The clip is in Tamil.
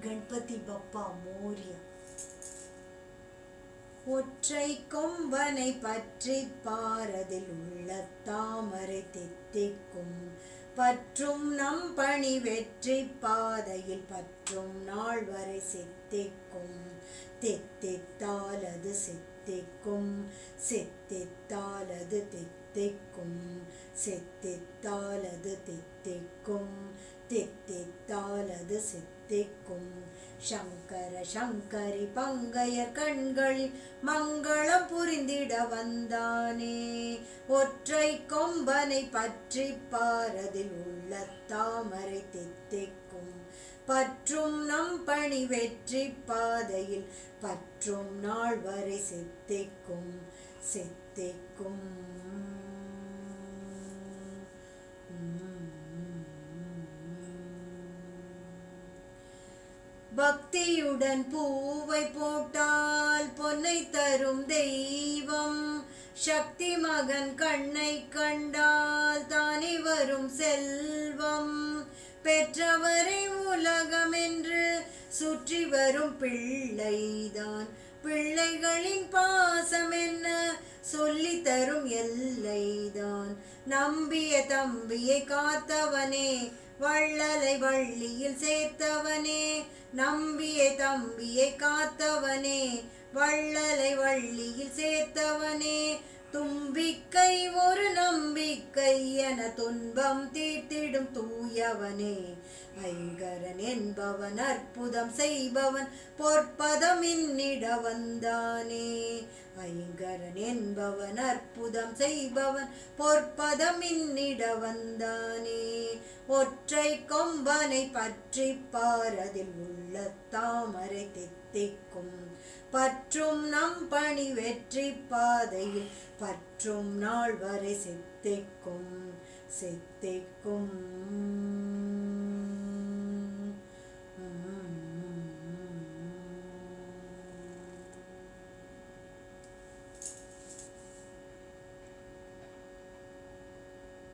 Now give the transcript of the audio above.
गणपति बप्पा मोरिया। ஒற்றை கொம்பனை பற்றி பாரதில் உள்ள தாமரை தித்திக்கும் பற்றும் நம் பணி வெற்றி பாதையில் பற்றும் நாள் வரை சித்திக்கும். தித்தித்தால் அது சித்திக்கும், சித்தித்தால் அது தித்திக்கும், சித்தித்தால் அது தித்திக்கும், தித்தித்தால் அது சித்திக்கும். சங்கர சங்கரி பங்கையர் கண்களில் மங்களம் புரிந்திட வந்தானே. ஒற்றை கொம்பனை பற்றி பாரதில் உள்ள தாமரை தித்திக்கும் பற்றும் நம் பணி வெற்றி பாதையில் பற்றும் நாள் வரை சித்திக்கும், சித்திக்கும். பக்தியுடன் பூவை போட்டால் பொன்னை தரும் தெய்வம். சக்தி மகன் கண்ணை கண்டால் தானே வரும் செல்வம். பெற்றவரை உலகம் என்று சுற்றி வரும் பிள்ளைதான். பிள்ளைகளின் பாசம் என்ன சொல்லி தரும் எல்லைதான். நம்பிய தம்பியை காத்தவனே, வள்ளலை வள்ளியில் சேர்த்தவனே. நம்பிய தம்பியை காத்தவனே, வள்ளலை வள்ளியில் சேர்த்தவனே. தும்பிக்கை ஒரு நம்பிக்கை என துன்பம் தீர்த்திடும் தூயவனே. ஐங்கரன் என்பவன் அற்புதம் செய்பவன் பொற்பதம் இன்னிட வந்தானே. ஐங்கரன் என்பவன் அற்புதம் செய்பவன் பொற்பதம் இன்னிட வந்தானே. ஒற்றை கொம்பனை பற்றி பாரதில் உள்ள தாமரை தித்திக்கும் பற்றும் நம் பணி வெற்றி பாதையில் பற்றும் நாள் வரை சித்திக்கும், சித்திக்கும்.